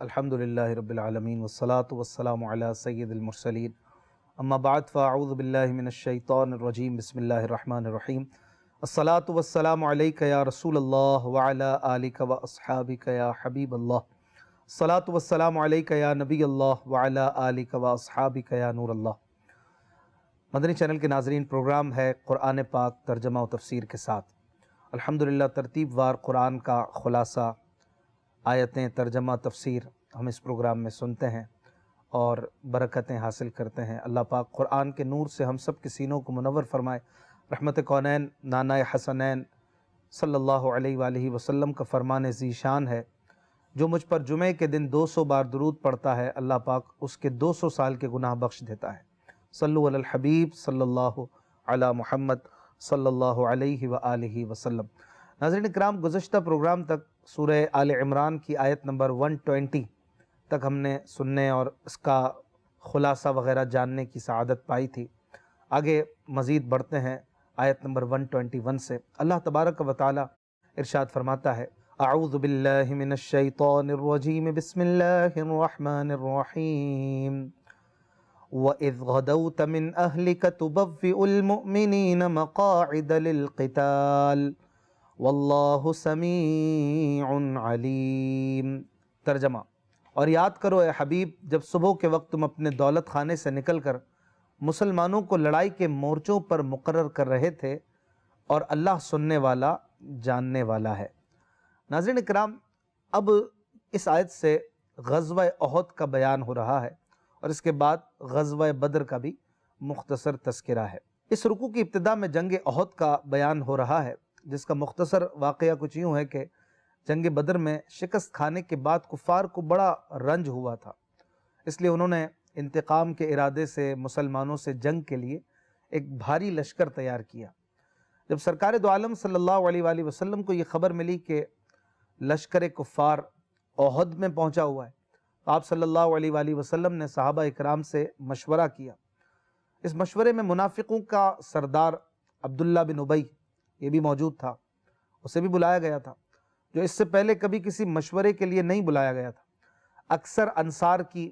الحمدللہ رب العالمین والصلاة والسلام علی سید المرسلین اما بعد فاعوذ باللہ من الشیطان الرجیم بسم اللہ الرحمن الرحیم الصلاة والسلام علیک یا رسول اللہ وعلی آلک و اصحابک یا حبیب اللہ الصلاة والسلام علیک یا نبی اللہ وعلی آلک و اصحابک یا نور اللہ۔ مدنی چینل کے ناظرین، پروگرام ہے قرآن پاک ترجمہ و تفسیر کے ساتھ۔ الحمدللہ ترتیب وار قرآن کا خلاصہ، آیتیں، ترجمہ، تفسیر ہم اس پروگرام میں سنتے ہیں اور برکتیں حاصل کرتے ہیں۔ اللہ پاک قرآن کے نور سے ہم سب کے سینوں کو منور فرمائے۔ رحمت کونین نانائے حسنین صلی اللہ علیہ وآلہ وسلم کا فرمان ذیشان ہے، جو مجھ پر جمعے کے دن 200 بار درود پڑھتا ہے، اللہ پاک اس کے 200 سال کے گناہ بخش دیتا ہے۔ صلو علی الحبیب صلی اللہ علی محمد صلی اللہ علیہ وآلہ وسلم۔ ناظرین اکرام، گزشتہ پروگرام تک سورہ آل عمران کی آیت نمبر 120 تک ہم نے سننے اور اس کا خلاصہ وغیرہ جاننے کی سعادت پائی تھی۔ آگے مزید بڑھتے ہیں آیت نمبر 121 سے۔ اللہ تبارک و تعالی ارشاد فرماتا ہے، اعوذ باللہ من الشیطان الرجیم، بسم اللہ الرحمن الرحیم، وَإِذْ غَدَوْتَ مِنْ أَهْلِكَ تُبَوِّئُ الْمُؤْمِنِينَ مَقَاعِدَ لِلْقِتَالِ واللہ سمیع علیم۔ ترجمہ: اور یاد کرو اے حبیب، جب صبح کے وقت تم اپنے دولت خانے سے نکل کر مسلمانوں کو لڑائی کے مورچوں پر مقرر کر رہے تھے، اور اللہ سننے والا جاننے والا ہے۔ ناظرین اکرام، اب اس آیت سے غزوہ احد کا بیان ہو رہا ہے اور اس کے بعد غزوہ بدر کا بھی مختصر تذکرہ ہے۔ اس رکوع کی ابتدا میں جنگ احد کا بیان ہو رہا ہے، جس کا مختصر واقعہ کچھ یوں ہے کہ جنگ بدر میں شکست کھانے کے بعد کفار کو بڑا رنج ہوا تھا، اس لیے انہوں نے انتقام کے ارادے سے مسلمانوں سے جنگ کے لیے ایک بھاری لشکر تیار کیا۔ جب سرکار دو عالم صلی اللہ علیہ وآلہ وسلم کو یہ خبر ملی کہ لشکر کفار احد میں پہنچا ہوا ہے، تو آپ صلی اللہ علیہ وآلہ وسلم نے صحابہ اکرام سے مشورہ کیا۔ اس مشورے میں منافقوں کا سردار عبداللہ بن ابی یہ بھی موجود تھا، اسے بھی بلایا گیا تھا، جو اس سے پہلے کبھی کسی مشورے کے لیے نہیں بلایا گیا تھا۔ اکثر انصار کی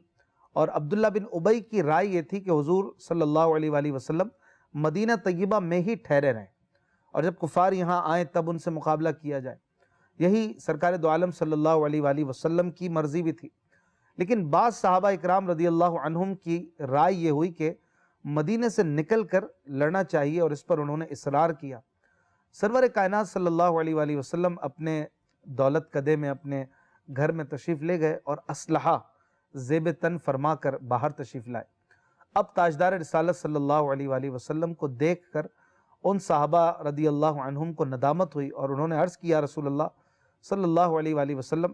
اور عبداللہ بن ابی کی رائے یہ تھی کہ حضور صلی اللہ علیہ وآلہ وسلم مدینہ طیبہ میں ہی ٹھہرے رہیں، اور جب کفار یہاں آئیں تب ان سے مقابلہ کیا جائے۔ یہی سرکار دو عالم صلی اللہ علیہ وآلہ وسلم کی مرضی بھی تھی، لیکن بعض صحابہ اکرام رضی اللہ عنہم کی رائے یہ ہوئی کہ مدینہ سے نکل کر لڑنا چاہیے، اور اس پر انہوں نے اصرار کیا۔ سرور کائنات صلی اللہ علیہ وآلہ وسلم اپنے دولت کدے میں اپنے گھر میں تشریف لے گئے اور اسلحہ زیب تن فرما کر باہر تشریف لائے۔ اب تاجدار رسالت صلی اللہ علیہ وآلہ وسلم کو دیکھ کر ان صحابہ رضی اللہ عنہم کو ندامت ہوئی، اور انہوں نے عرض کیا، رسول اللہ صلی اللہ علیہ وآلہ وسلم،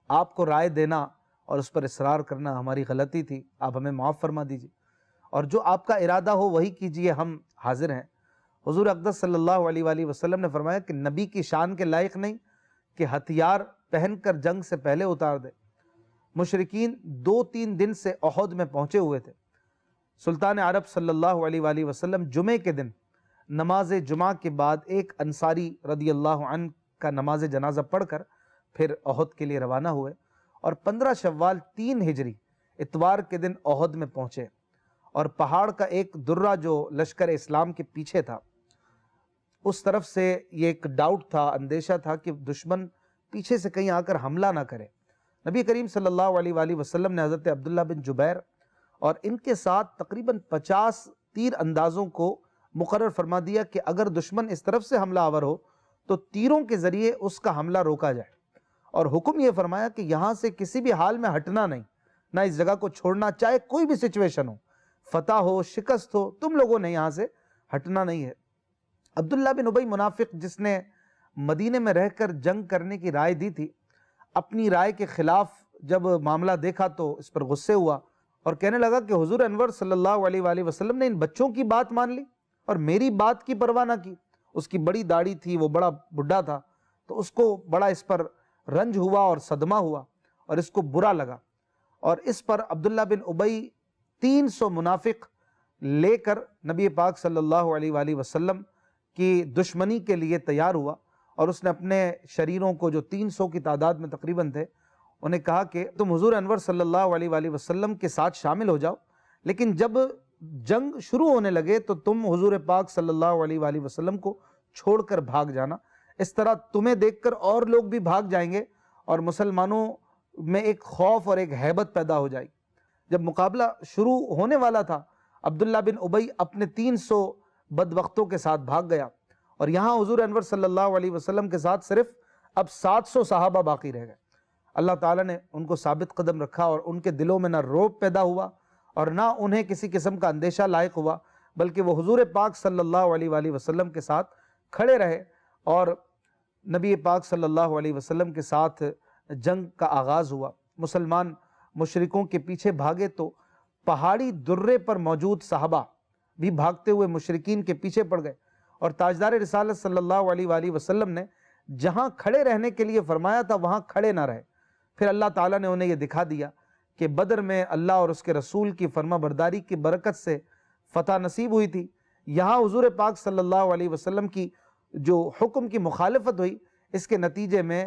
آپ کو رائے دینا اور اس پر اصرار کرنا ہماری غلطی تھی، آپ ہمیں معاف فرما دیجیے، اور جو آپ کا ارادہ ہو وہی کیجیے، ہم حاضر ہیں۔ حضور اقدس صلی اللہ علیہ وآلہ وسلم نے فرمایا کہ نبی کی شان کے لائق نہیں کہ ہتھیار پہن کر جنگ سے پہلے اتار دے۔ مشرکین 2-3 دن سے احد میں پہنچے ہوئے تھے۔ سلطان عرب صلی اللہ علیہ وآلہ وسلم جمعے کے دن نماز جمعہ کے بعد ایک انصاری رضی اللہ عنہ کا نماز جنازہ پڑھ کر پھر احد کے لیے روانہ ہوئے، اور 15 شوال 3 ہجری اتوار کے دن احد میں پہنچے، اور پہاڑ کا ایک درہ جو لشکر اسلام کے پیچھے تھا، اس طرف سے یہ ایک ڈاؤٹ تھا، اندیشہ تھا کہ دشمن پیچھے سے کہیں آ کر حملہ نہ کرے۔ نبی کریم صلی اللہ علیہ وآلہ وسلم نے حضرت عبداللہ بن جبیر اور ان کے ساتھ تقریباً 50 تیر اندازوں کو مقرر فرما دیا کہ اگر دشمن اس طرف سے حملہ آور ہو تو تیروں کے ذریعے اس کا حملہ روکا جائے، اور حکم یہ فرمایا کہ یہاں سے کسی بھی حال میں ہٹنا نہیں، نہ اس جگہ کو چھوڑنا، چاہے کوئی بھی سچویشن ہو، فتح ہو، شکست ہو، تم لوگوں نے یہاں سے ہٹنا نہیں ہے۔ عبداللہ بن ابی منافق، جس نے مدینے میں رہ کر جنگ کرنے کی رائے دی تھی، اپنی رائے کے خلاف جب معاملہ دیکھا تو اس پر غصے ہوا اور کہنے لگا کہ حضور انور صلی اللہ علیہ وآلہ وسلم نے ان بچوں کی بات مان لی اور میری بات کی پرواہ نہ کی۔ اس کی بڑی داڑھی تھی، وہ بڑا بڈھا تھا، تو اس کو بڑا اس پر رنج ہوا اور صدمہ ہوا اور اس کو برا لگا، اور اس پر عبداللہ بن ابی 300 منافق لے کر نبی پاک صلی اللہ علیہ وآلہ وسلم کی دشمنی کے لیے تیار ہوا، اور اس نے اپنے شریروں کو جو 300 کی تعداد میں تقریباً تھے، انہیں کہا کہ تم حضور انور صلی اللہ علیہ وآلہ وسلم کے ساتھ شامل ہو جاؤ، لیکن جب جنگ شروع ہونے لگے تو تم حضور پاک صلی اللہ علیہ وآلہ وسلم کو چھوڑ کر بھاگ جانا، اس طرح تمہیں دیکھ کر اور لوگ بھی بھاگ جائیں گے اور مسلمانوں میں ایک خوف اور ایک ہیبت پیدا ہو جائے گی۔ جب مقابلہ شروع ہونے والا تھا، عبداللہ بن ابی اپنے 300 بدبختوں کے ساتھ بھاگ گیا، اور یہاں حضور انور صلی اللہ علیہ وسلم کے ساتھ صرف اب 700 صحابہ باقی رہ گئے۔ اللہ تعالیٰ نے ان کو ثابت قدم رکھا اور ان کے دلوں میں نہ رعب پیدا ہوا اور نہ انہیں کسی قسم کا اندیشہ لاحق ہوا، بلکہ وہ حضور پاک صلی اللہ علیہ وآلہ وسلم کے ساتھ کھڑے رہے، اور نبی پاک صلی اللہ علیہ وسلم کے ساتھ جنگ کا آغاز ہوا۔ مسلمان مشرکوں کے پیچھے بھاگے تو پہاڑی درے پر موجود صحابہ بھی بھاگتے ہوئے مشرکین کے پیچھے پڑ گئے، اور تاجدار رسالت صلی اللہ علیہ وآلہ وسلم نے جہاں کھڑے رہنے کے لیے فرمایا تھا وہاں کھڑے نہ رہے۔ پھر اللہ تعالیٰ نے انہیں یہ دکھا دیا کہ بدر میں اللہ اور اس کے رسول کی فرما برداری کی برکت سے فتح نصیب ہوئی تھی، یہاں حضور پاک صلی اللہ علیہ وسلم کی جو حکم کی مخالفت ہوئی، اس کے نتیجے میں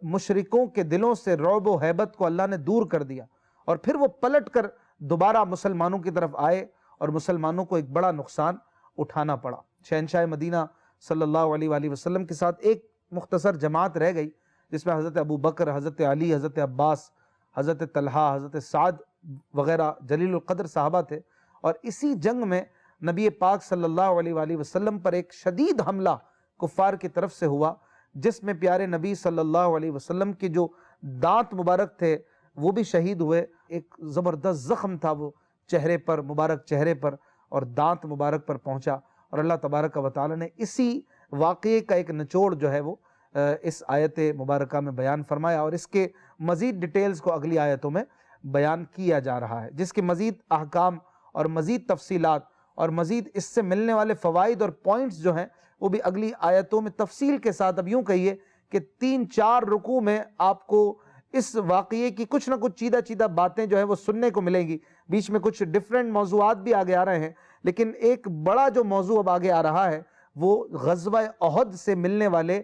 مشرکوں کے دلوں سے رعب و ہیبت کو اللہ نے دور کر دیا، اور پھر وہ پلٹ کر دوبارہ مسلمانوں کی طرف آئے اور مسلمانوں کو ایک بڑا نقصان اٹھانا پڑا۔ شہنشاہ مدینہ صلی اللہ علیہ وآلہ وسلم کے ساتھ ایک مختصر جماعت رہ گئی، جس میں حضرت ابو بکر، حضرت علی، حضرت عباس، حضرت طلحہ، حضرت سعد وغیرہ جلیل القدر صحابہ تھے، اور اسی جنگ میں نبی پاک صلی اللہ علیہ وآلہ وسلم پر ایک شدید حملہ کفار کی طرف سے ہوا، جس میں پیارے نبی صلی اللہ علیہ وسلم کے جو دانت مبارک تھے وہ بھی شہید ہوئے۔ ایک زبردست زخم تھا وہ چہرے پر، مبارک چہرے پر اور دانت مبارک پر پہنچا، اور اللہ تبارک و تعالی نے اسی واقعے کا ایک نچوڑ جو ہے وہ اس آیت مبارکہ میں بیان فرمایا، اور اس کے مزید ڈیٹیلز کو اگلی آیتوں میں بیان کیا جا رہا ہے، جس کے مزید احکام اور مزید تفصیلات اور مزید اس سے ملنے والے فوائد اور پوائنٹس جو ہیں وہ بھی اگلی آیتوں میں تفصیل کے ساتھ، اب یوں کہیے کہ 3-4 رکوع میں آپ کو اس واقعے کی کچھ نہ کچھ چیدہ چیدہ باتیں جو ہیں وہ سننے کو ملیں گی۔ بیچ میں کچھ ڈیفرنٹ موضوعات بھی آگے آ رہے ہیں، لیکن ایک بڑا جو موضوع اب آگے آ رہا ہے وہ غزوہ احد سے ملنے والے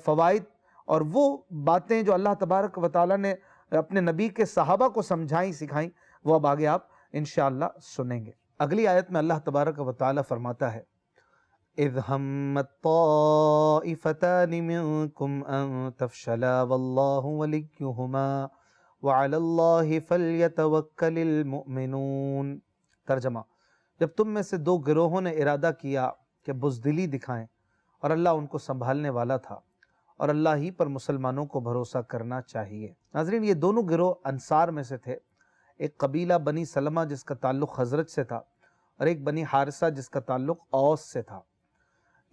فوائد اور وہ باتیں جو اللہ تبارک و تعالیٰ نے اپنے نبی کے صحابہ کو سمجھائیں سکھائیں، وہ اب آگے آپ انشاءاللہ سنیں گے۔ اگلی آیت میں اللہ تبارک و تعالیٰ فرماتا ہے اِذْ هَمَّتْ طَائِفَتَانِ مِنْكُمْ أَن تَفْشَلَا وَاللَّهُ وَلِيُّهُمَا وَعَلَى اللَّهِ فَلْيَتَوَكَّلِ الْمُؤْمِنُونَ۔ ترجمہ: جب تم میں سے 2 گروہوں نے ارادہ کیا کہ بزدلی دکھائیں، اور اللہ ان کو سنبھالنے والا تھا، اور اللہ ہی پر مسلمانوں کو بھروسہ کرنا چاہیے۔ ناظرین، یہ دونوں گروہ انصار میں سے تھے، ایک قبیلہ بنی سلمہ جس کا تعلق خزرج سے تھا، اور ایک بنی حارثہ جس کا تعلق اوس سے تھا۔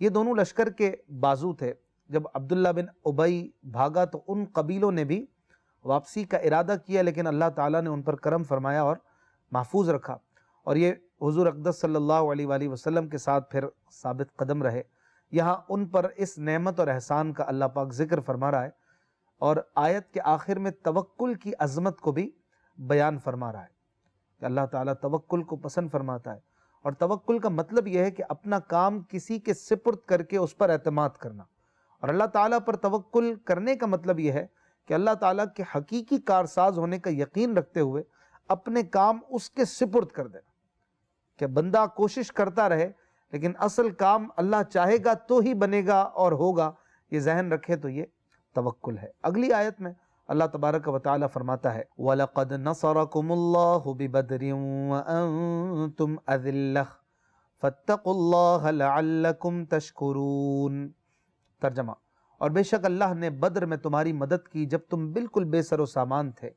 یہ دونوں لشکر کے بازو تھے۔ جب عبداللہ بن ابی بھاگا تو ان قبیلوں نے بھی واپسی کا ارادہ کیا، لیکن اللہ تعالیٰ نے ان پر کرم فرمایا اور محفوظ رکھا، اور یہ حضور اقدس صلی اللہ علیہ وآلہ وسلم کے ساتھ پھر ثابت قدم رہے۔ یہاں ان پر اس نعمت اور احسان کا اللہ پاک ذکر فرما رہا ہے، اور آیت کے آخر میں توکل کی عظمت کو بھی بیان فرما رہا ہے کہ اللہ تعالیٰ توکل کو پسند فرماتا ہے، اور توکل کا مطلب یہ ہے کہ اپنا کام کسی کے سپرد کر کے اس پر اعتماد کرنا، اور اللہ تعالیٰ پر توکل کرنے کا مطلب یہ ہے کہ اللہ تعالیٰ کے حقیقی کارساز ہونے کا یقین رکھتے ہوئے اپنے کام اس کے سپرد کر دینا، کہ بندہ کوشش کرتا رہے لیکن اصل کام اللہ چاہے گا تو ہی بنے گا اور ہوگا، یہ ذہن رکھے تو یہ توکل ہے۔ اگلی آیت میں اللہ تبارک و تعالی فرماتا ہے وَلَقَدْ نَصَرَكُمُ اللَّهُ بِبَدْرٍ وَأَنْتُمْ أَذِلَّةٌ فَاتَّقُوا اللَّهَ لَعَلَّكُمْ تَشْكُرُونَ۔ ترجمہ: اور بے شک اللہ نے بدر میں تمہاری مدد کی جب تم بالکل بے سر و سامان تھے،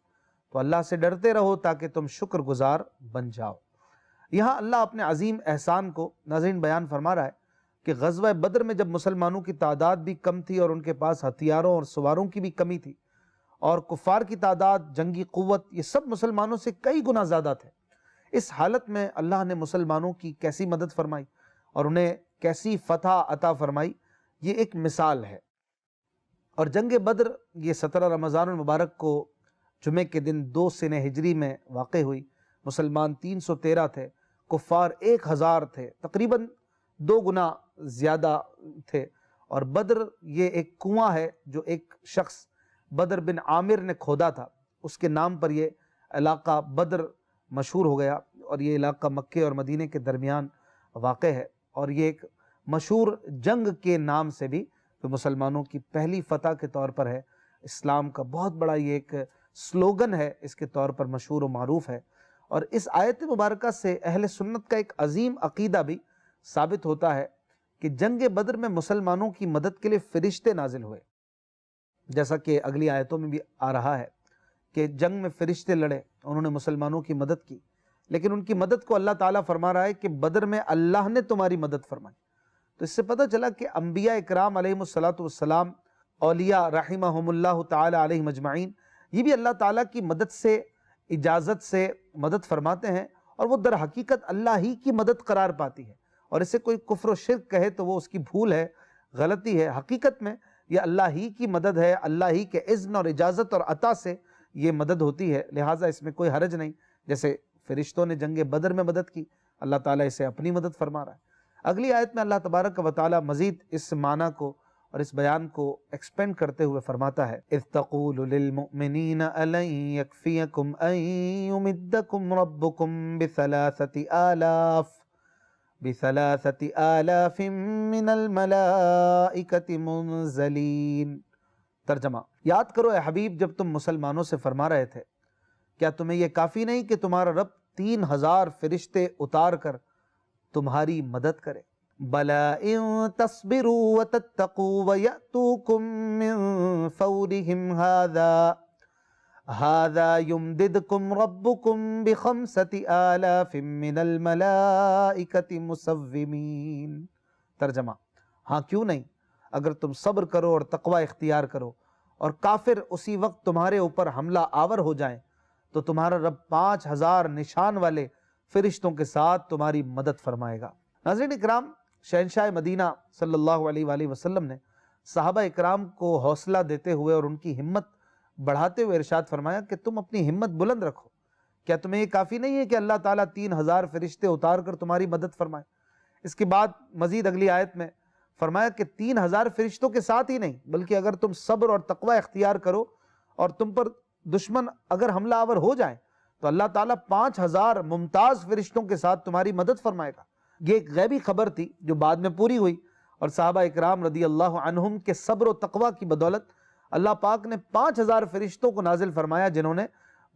تو اللہ سے ڈرتے رہو تاکہ تم شکر گزار بن جاؤ۔ یہاں اللہ اپنے عظیم احسان کو ناظرین بیان فرما رہا ہے کہ غزوہ بدر میں جب مسلمانوں کی تعداد بھی کم تھی اور ان کے پاس ہتھیاروں اور سواروں کی بھی کمی تھی، اور کفار کی تعداد، جنگی قوت، یہ سب مسلمانوں سے کئی گنا زیادہ تھے، اس حالت میں اللہ نے مسلمانوں کی کیسی مدد فرمائی اور انہیں کیسی فتح عطا فرمائی، یہ ایک مثال ہے۔ اور جنگ بدر یہ 17 رمضان المبارک کو جمعے کے دن 2 سنہ ہجری میں واقع ہوئی۔ مسلمان 313 تھے، کفار 1000 تھے، تقریباً 2 گنا زیادہ تھے۔ اور بدر یہ ایک کنواں ہے جو ایک شخص بدر بن عامر نے کھودا تھا، اس کے نام پر یہ علاقہ بدر مشہور ہو گیا، اور یہ علاقہ مکے اور مدینے کے درمیان واقع ہے، اور یہ ایک مشہور جنگ کے نام سے بھی جو مسلمانوں کی پہلی فتح کے طور پر ہے، اسلام کا بہت بڑا یہ ایک سلوگن ہے، اس کے طور پر مشہور و معروف ہے۔ اور اس آیت مبارکہ سے اہل سنت کا ایک عظیم عقیدہ بھی ثابت ہوتا ہے کہ جنگ بدر میں مسلمانوں کی مدد کے لیے فرشتے نازل ہوئے، جیسا کہ اگلی آیتوں میں بھی آ رہا ہے کہ جنگ میں فرشتے لڑے، انہوں نے مسلمانوں کی مدد کی، لیکن ان کی مدد کو اللہ تعالیٰ فرما رہا ہے کہ بدر میں اللہ نے تمہاری مدد فرمائی۔ تو اس سے پتہ چلا کہ انبیاء اکرام علیہم السلام، اولیاء رحمہم اللہ تعالیٰ علیہم اجمعین، یہ بھی اللہ تعالیٰ کی مدد سے، اجازت سے مدد فرماتے ہیں، اور وہ در حقیقت اللہ ہی کی مدد قرار پاتی ہے، اور اسے کوئی کفر و شرک کہے تو وہ اس کی بھول ہے، غلطی ہے۔ حقیقت میں یہ اللہ ہی کی مدد ہے، اللہ ہی کے اذن اور اجازت اور عطا سے یہ مدد ہوتی ہے، لہٰذا اس میں کوئی حرج نہیں۔ جیسے فرشتوں نے جنگ بدر میں مدد کی، اللہ تعالیٰ اسے اپنی مدد فرما رہا ہے۔ اگلی آیت میں اللہ تبارک و تعالیٰ مزید اس معنی کو اور اس بیان کو ایکسپینڈ کرتے ہوئے فرماتا ہے، اِذْ تَقُولُ لِلْمُؤْمِنِينَ أَلَنْ يَكْفِيَكُمْ أَنْ يُمِدَّكُمْ رَبُّكُمْ بِثَلَاثَةِ آلَافٍ مِّنَ الْمَلَائِكَةِ مُنزَلِينَ۔ ترجمہ: یاد کرو اے حبیب جب تم مسلمانوں سے فرما رہے تھے، کیا تمہیں یہ کافی نہیں کہ تمہارا رب 3000 فرشتے اتار کر تمہاری مدد کرے؟ بَلَا إِن تَصْبِرُوا وَتَتَّقُوا وَيَأْتُوكُم مِّن فَوْرِهِمْ هَذَا يُمْدِدْكُمْ رَبُّكُمْ بِخَمْسَةِ آلَافٍ مِّنَ الْمَلَائِكَةِ مُسَوِّمِينَ۔ ترجمہ: ہاں کیوں نہیں، اگر تم صبر کرو اور تقوی اختیار کرو، اور کافر اسی وقت تمہارے اوپر حملہ آور ہو جائیں، تو تمہارا رب 5000 نشان والے فرشتوں کے ساتھ تمہاری مدد فرمائے گا۔ ناظرین اکرام، شہنشاہ مدینہ صلی اللہ علیہ وآلہ وسلم نے صحابہ اکرام کو حوصلہ دیتے ہوئے اور ان کی ہمت بڑھاتے ہوئے ارشاد فرمایا کہ تم اپنی ہمت بلند رکھو، کیا تمہیں یہ کافی نہیں ہے کہ اللہ تعالیٰ 3000 فرشتے اتار کر تمہاری مدد فرمائے؟ اس کے بعد مزید اگلی آیت میں فرمایا کہ 3000 فرشتوں کے ساتھ ہی نہیں، بلکہ اگر تم صبر اور تقوی اختیار کرو اور تم پر دشمن اگر حملہ آور ہو جائیں تو اللہ تعالیٰ 5000 ممتاز فرشتوں کے ساتھ تمہاری مدد فرمائے گا۔ یہ ایک غیبی خبر تھی جو بعد میں پوری ہوئی، اور صحابہ اکرام رضی اللہ عنہم کے صبر و تقوی کی بدولت اللہ پاک نے 5000 فرشتوں کو نازل فرمایا، جنہوں نے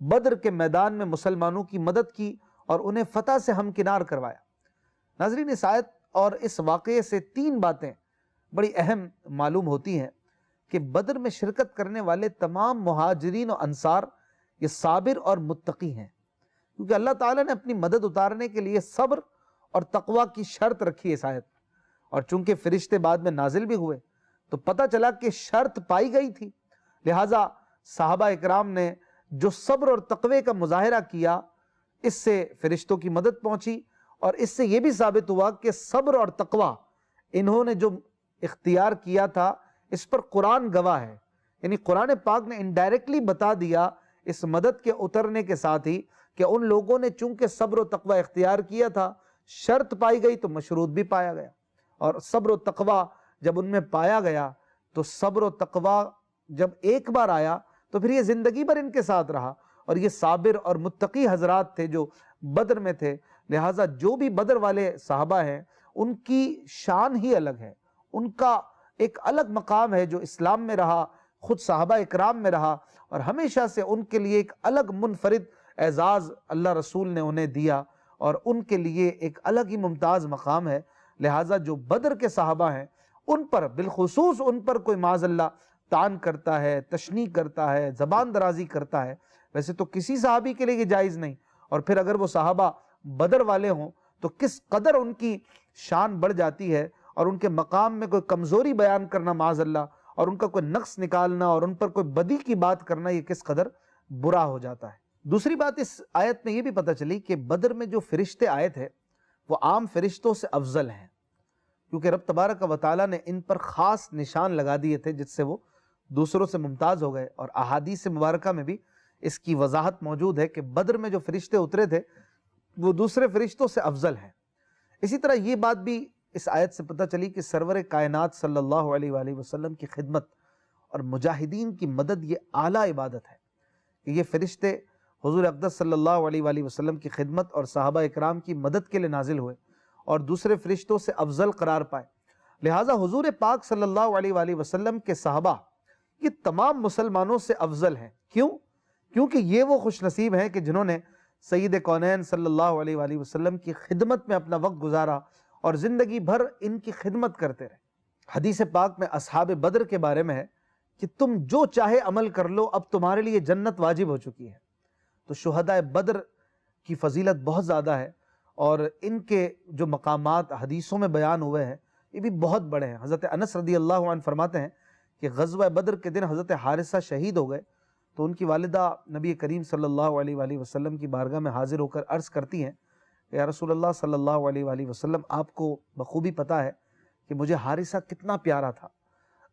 بدر کے میدان میں مسلمانوں کی مدد کی اور انہیں فتح سے ہمکنار کروایا۔ ناظرین، اس آیت اور اس واقعے سے 3 باتیں بڑی اہم معلوم ہوتی ہیں کہ بدر میں شرکت کرنے والے تمام مہاجرین و انصار یہ صابر اور متقی ہیں، کیونکہ اللہ تعالیٰ نے اپنی مدد اتارنے کے لیے صبر اور تقوی کی شرط رکھی ہے اس آیت، اور چونکہ فرشتے بعد میں نازل بھی ہوئے تو پتہ چلا کہ شرط پائی گئی تھی، لہٰذا صحابہ اکرام نے جو صبر اور تقوی کا مظاہرہ کیا، اس سے فرشتوں کی مدد پہنچی، اور اس سے یہ بھی ثابت ہوا کہ صبر اور تقوی انہوں نے جو اختیار کیا تھا اس پر قرآن گواہ ہے، یعنی قرآن پاک نے انڈائریکٹلی بتا دیا اس مدد کے اترنے کے ساتھ ہی کہ ان لوگوں نے چونکہ صبر و تقوی اختیار کیا تھا، شرط پائی گئی تو مشروط بھی پایا گیا، اور صبر و تقوی جب ان میں پایا گیا تو صبر و تقوی جب ایک بار آیا تو پھر یہ زندگی بھر ان کے ساتھ رہا، اور یہ صابر اور متقی حضرات تھے جو بدر میں تھے، لہٰذا جو بھی بدر والے صحابہ ہیں ان کی شان ہی الگ ہے، ان کا ایک الگ مقام ہے جو اسلام میں رہا، خود صحابہ اکرام میں رہا، اور ہمیشہ سے ان کے لیے ایک الگ منفرد اعزاز اللہ رسول نے انہیں دیا، اور ان کے لیے ایک الگ ہی ممتاز مقام ہے۔ لہٰذا جو بدر کے صحابہ ہیں ان پر بالخصوص ان پر کوئی معاذ اللہ طعن کرتا ہے، تشنیع کرتا ہے، زبان درازی کرتا ہے، ویسے تو کسی صحابی کے لیے یہ جائز نہیں، اور پھر اگر وہ صحابہ بدر والے ہوں تو کس قدر ان کی شان بڑھ جاتی ہے، اور ان کے مقام میں کوئی کمزوری بیان کرنا معاذ اللہ، اور ان کا کوئی نقص نکالنا اور ان پر کوئی بدی کی بات کرنا، یہ کس قدر برا ہو جاتا ہے۔ دوسری بات اس آیت میں یہ بھی پتہ چلی کہ بدر میں جو فرشتے آئے تھے وہ عام فرشتوں سے افضل ہیں، کیونکہ رب تبارک و تعالیٰ نے ان پر خاص نشان لگا دیے تھے جس سے وہ دوسروں سے ممتاز ہو گئے، اور احادیث مبارکہ میں بھی اس کی وضاحت موجود ہے کہ بدر میں جو فرشتے اترے تھے وہ دوسرے فرشتوں سے افضل ہیں۔ اسی طرح یہ بات بھی اس آیت سے پتہ چلی کہ سرور کائنات صلی اللہ علیہ وآلہ وسلم کی خدمت اور مجاہدین کی مدد یہ اعلیٰ عبادت ہے کہ یہ فرشتے حضور اقدس صلی اللہ علیہ وآلہ وسلم کی خدمت اور صحابہ اکرام کی مدد کے لیے نازل ہوئے اور دوسرے فرشتوں سے افضل قرار پائے۔ لہٰذا حضور پاک صلی اللہ علیہ وآلہ وسلم کے صحابہ یہ تمام مسلمانوں سے افضل ہیں۔ کیوں؟ کیونکہ یہ وہ خوش نصیب ہیں کہ جنہوں نے سید کونین صلی اللہ علیہ وآلہ وسلم کی خدمت میں اپنا وقت گزارا اور زندگی بھر ان کی خدمت کرتے رہے۔ حدیث پاک میں اصحاب بدر کے بارے میں ہے کہ تم جو چاہے عمل کر لو، اب تمہارے لیے جنت واجب ہو چکی ہے۔ تو شہدائے بدر کی فضیلت بہت زیادہ ہے اور ان کے جو مقامات حدیثوں میں بیان ہوئے ہیں یہ بھی بہت بڑے ہیں۔ حضرت انس رضی اللہ عنہ فرماتے ہیں کہ غزوہ بدر کے دن حضرت حارثہ شہید ہو گئے تو ان کی والدہ نبی کریم صلی اللہ علیہ وآلہ وسلم کی بارگاہ میں حاضر ہو کر عرض کرتی ہیں کہ یا رسول اللہ صلی اللہ علیہ وآلہ وسلم، آپ کو بخوبی پتہ ہے کہ مجھے حارثہ کتنا پیارا تھا،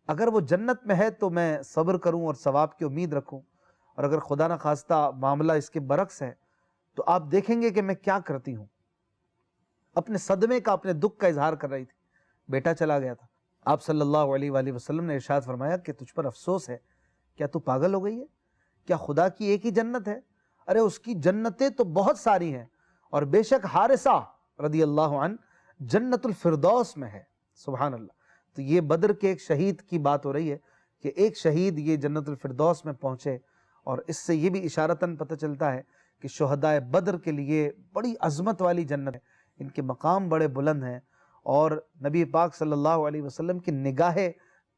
اگر وہ جنت میں ہے تو میں صبر کروں اور ثواب کی امید رکھوں، اور اگر خدا نخواستہ معاملہ اس کے برعکس ہے تو آپ دیکھیں گے کہ میں کیا کرتی ہوں۔ اپنے صدمے کا، اپنے دکھ کا اظہار کر رہی تھی، بیٹا چلا گیا تھا۔ آپ صلی اللہ علیہ وآلہ وسلم نے ارشاد فرمایا کہ تجھ پر افسوس ہے، کیا تو پاگل ہو گئی ہے؟ کیا خدا کی ایک ہی جنت ہے؟ ارے اس کی جنتیں تو بہت ساری ہیں، اور بے شک حارثہ رضی اللہ عنہ جنت الفردوس میں ہے۔ سبحان اللہ۔ تو یہ بدر کے ایک شہید کی بات ہو رہی ہے کہ ایک شہید یہ جنت الفردوس میں پہنچے، اور اس سے یہ بھی اشارتاً پتہ چلتا ہے کہ شہدائے بدر کے لیے بڑی عظمت والی جنت ہے، ان کے مقام بڑے بلند ہیں، اور نبی پاک صلی اللہ علیہ وسلم کی نگاہ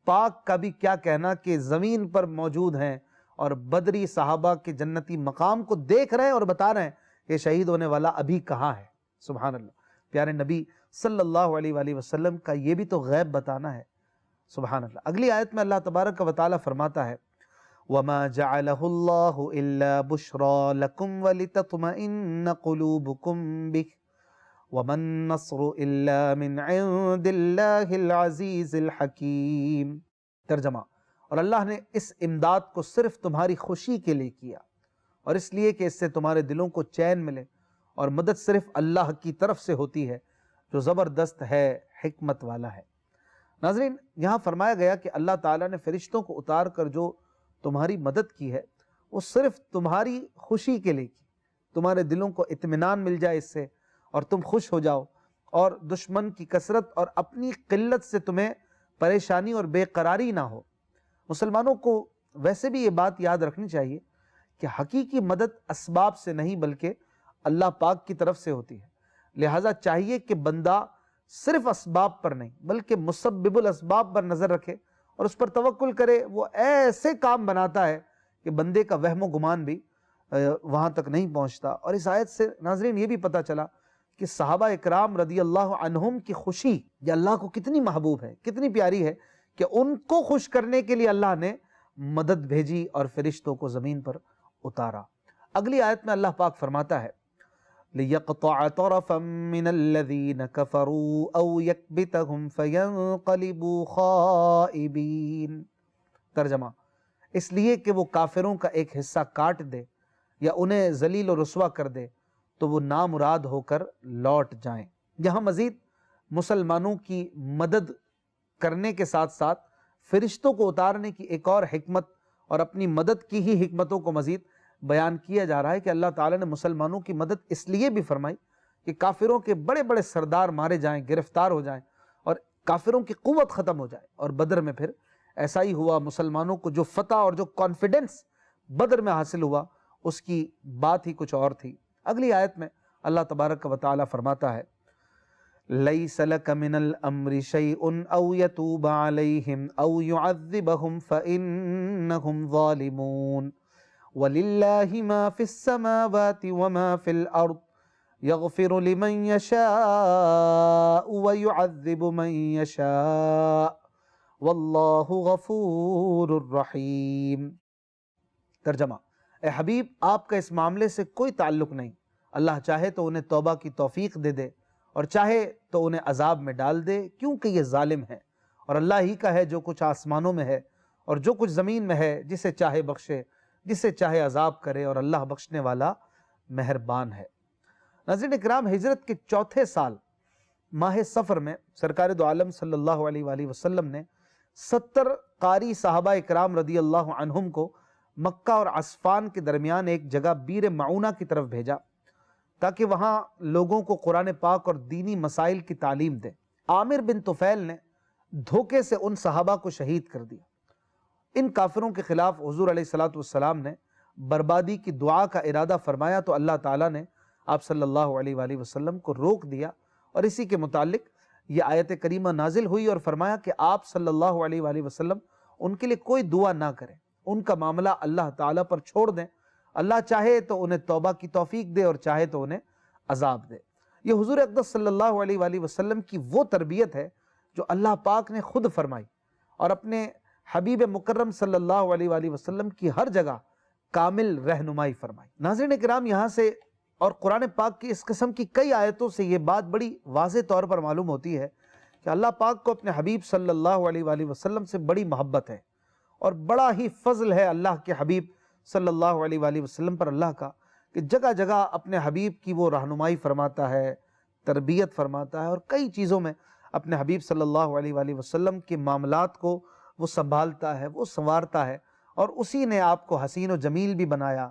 پاک کا بھی کیا کہنا کہ زمین پر موجود ہیں، اور بدری صحابہ کے جنتی مقام کو دیکھ رہے ہیں اور بتا رہے ہیں کہ شہید ہونے والا ابھی کہاں ہے۔ سبحان اللہ۔ پیارے نبی صلی اللہ علیہ وآلہ وسلم کا یہ بھی تو غیب بتانا ہے۔ سبحان اللہ۔ اگلی آیت میں اللہ تبارک و تعالیٰ فرماتا ہے وَمَا جَعَلَهُ اللَّهُ إِلَّا بُشْرَى لَكُمْ وَلِتَطْمَئِنَّ قُلُوبُكُمْ بِهِ وَمَا النَّصْرُ إِلَّا مِنْ عِنْدِ اللَّهِ الْعَزِيزِ الْحَكِيمِ۔ ترجمہ، اور اللہ نے اس امداد کو صرف تمہاری خوشی کے لیے کیا، اور اس لیے کہ اس سے تمہارے دلوں کو چین ملے، اور مدد صرف اللہ کی طرف سے ہوتی ہے جو زبردست ہے، حکمت والا ہے۔ ناظرین، یہاں فرمایا گیا کہ اللہ تعالیٰ نے فرشتوں کو اتار کر جو تمہاری مدد کی ہے وہ صرف تمہاری خوشی کے لیے کی، تمہارے دلوں کو اطمینان مل جائے اس سے اور تم خوش ہو جاؤ، اور دشمن کی کثرت اور اپنی قلت سے تمہیں پریشانی اور بے قراری نہ ہو۔ مسلمانوں کو ویسے بھی یہ بات یاد رکھنی چاہیے کہ حقیقی مدد اسباب سے نہیں بلکہ اللہ پاک کی طرف سے ہوتی ہے، لہٰذا چاہیے کہ بندہ صرف اسباب پر نہیں بلکہ مسبب الاسباب پر نظر رکھے اور اس پر توکل کرے۔ وہ ایسے کام بناتا ہے کہ بندے کا وہم و گمان بھی وہاں تک نہیں پہنچتا۔ اور اس آیت سے ناظرین یہ بھی پتہ چلا کہ صحابہ اکرام رضی اللہ عنہم کی خوشی یہ اللہ کو کتنی محبوب ہے، کتنی پیاری ہے کہ ان کو خوش کرنے کے لیے اللہ نے مدد بھیجی اور فرشتوں کو زمین پر اتارا۔ اگلی آیت میں اللہ پاک فرماتا ہے لِيَقْطَعَ طَرَفًا مِّنَ الَّذِينَ كَفَرُوا أَوْ يَكْبِتَهُمْ فَيَنْقَلِبُوا خَائِبِينَ۔ ترجمہ، اس لیے کہ وہ کافروں کا ایک حصہ کاٹ دے یا انہیں ذلیل و رسوا کر دے تو وہ نامراد ہو کر لوٹ جائیں۔ یہاں مزید مسلمانوں کی مدد کرنے کے ساتھ ساتھ فرشتوں کو اتارنے کی ایک اور حکمت اور اپنی مدد کی ہی حکمتوں کو مزید بیان کیا جا رہا ہے کہ اللہ تعالیٰ نے مسلمانوں کی مدد اس لیے بھی فرمائی کہ کافروں کے بڑے بڑے سردار مارے جائیں، گرفتار ہو جائیں اور کافروں کی قوت ختم ہو جائے۔ اور بدر میں پھر ایسا ہی ہوا، مسلمانوں کو جو فتح اور جو کانفیڈنس بدر میں حاصل ہوا اس کی بات ہی کچھ اور تھی۔ اگلی آیت میں اللہ تبارک و تعالیٰ فرماتا ہے لَيْسَ لَكَ مِنَ الْأَمْرِ شَيْءٌ أَوْ يَتُوبَ عَلَيْهِمْ أَوْ يُعَذِّبَهُمْ فَإِنَّهُمْ ظَالِمُونَ وَلِلَّهِ مَا فِي السَّمَاوَاتِ وَمَا فِي الْأَرْضِ يَغْفِرُ لِمَنْ يَشَاءُ وَيُعَذِّبُ مَنْ يَشَاءُ وَاللَّهُ غَفُورٌ رَحِيمٌ۔ ترجمہ، اے حبیب آپ کا اس معاملے سے کوئی تعلق نہیں، اللہ چاہے تو انہیں توبہ کی توفیق دے دے اور چاہے تو انہیں عذاب میں ڈال دے، کیونکہ یہ ظالم ہے، اور اللہ ہی کا ہے جو کچھ آسمانوں میں ہے اور جو کچھ زمین میں ہے، جسے چاہے بخشے جسے چاہے عذاب کرے، اور اللہ بخشنے والا مہربان ہے۔ ناظرین اکرام، ہجرت کے چوتھے سال ماہ سفر میں سرکار دو عالم صلی اللہ علیہ وآلہ وسلم نے 70 قاری صحابہ اکرام رضی اللہ عنہم کو مکہ اور عسفان کے درمیان ایک جگہ بیر معونہ کی طرف بھیجا تاکہ وہاں لوگوں کو قرآن پاک اور دینی مسائل کی تعلیم دیں۔ عامر بن طفیل نے دھوکے سے ان صحابہ کو شہید کر دیا۔ ان کافروں کے خلاف حضور علیہ السلام نے بربادی کی دعا کا ارادہ فرمایا تو اللہ تعالیٰ نے آپ صلی اللہ علیہ وآلہ وسلم کو روک دیا، اور اسی کے متعلق یہ آیت کریمہ نازل ہوئی اور فرمایا کہ آپ صلی اللہ علیہ وآلہ وسلم ان کے لیے کوئی دعا نہ کریں، ان کا معاملہ اللہ تعالیٰ پر چھوڑ دیں، اللہ چاہے تو انہیں توبہ کی توفیق دے اور چاہے تو انہیں عذاب دے۔ یہ حضور اقدس صلی اللہ علیہ وآلہ وسلم کی وہ تربیت ہے جو اللہ پاک نے خود فرمائی اور اپنے حبیب مکرم صلی اللہ علیہ وآلہ وسلم کی ہر جگہ کامل رہنمائی فرمائی۔ ناظرین کرام، یہاں سے اور قرآن پاک کی اس قسم کی کئی آیتوں سے یہ بات بڑی واضح طور پر معلوم ہوتی ہے کہ اللہ پاک کو اپنے حبیب صلی اللہ علیہ وآلہ وسلم سے بڑی محبت ہے، اور بڑا ہی فضل ہے اللہ کے حبیب صلی اللہ علیہ وآلہ وسلم پر اللہ کا کہ جگہ جگہ اپنے حبیب کی وہ رہنمائی فرماتا ہے، تربیت فرماتا ہے، اور کئی چیزوں میں اپنے حبیب صلی اللہ علیہ وآلہ وسلم کے معاملات کو وہ سنبھالتا ہے، وہ سنوارتا ہے، اور اسی نے آپ کو حسین و جمیل بھی بنایا،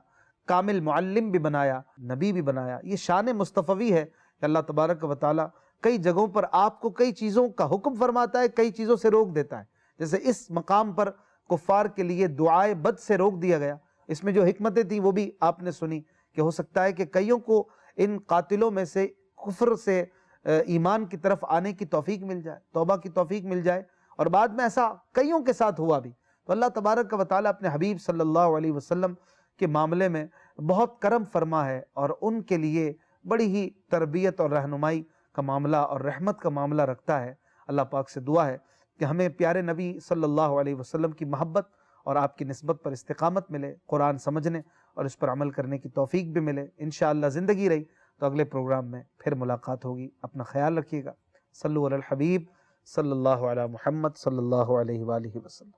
کامل معلم بھی بنایا، نبی بھی بنایا۔ یہ شان مصطفی ہے کہ اللہ تبارک و تعالیٰ کئی جگہوں پر آپ کو کئی چیزوں کا حکم فرماتا ہے، کئی چیزوں سے روک دیتا ہے۔ جیسے اس مقام پر کفار کے لیے دعائے بد سے روک دیا گیا، اس میں جو حکمتیں تھیں وہ بھی آپ نے سنی کہ ہو سکتا ہے کہ کئیوں کو ان قاتلوں میں سے کفر سے ایمان کی طرف آنے کی توفیق مل جائے، توبہ کی توفیق مل جائے، اور بعد میں ایسا کئیوں کے ساتھ ہوا بھی۔ تو اللہ تبارک و تعالیٰ اپنے حبیب صلی اللہ علیہ وسلم کے معاملے میں بہت کرم فرما ہے، اور ان کے لیے بڑی ہی تربیت اور رہنمائی کا معاملہ اور رحمت کا معاملہ رکھتا ہے۔ اللہ پاک سے دعا ہے کہ ہمیں پیارے نبی صلی اللہ علیہ وسلم کی محبت اور آپ کی نسبت پر استقامت ملے، قرآن سمجھنے اور اس پر عمل کرنے کی توفیق بھی ملے۔ انشاءاللہ زندگی رہی تو اگلے پروگرام میں پھر ملاقات ہوگی۔ اپنا خیال رکھیے گا۔ صلو علی الحبیب صلی اللہ علی محمد صلی اللہ علیہ وآلہ وسلم۔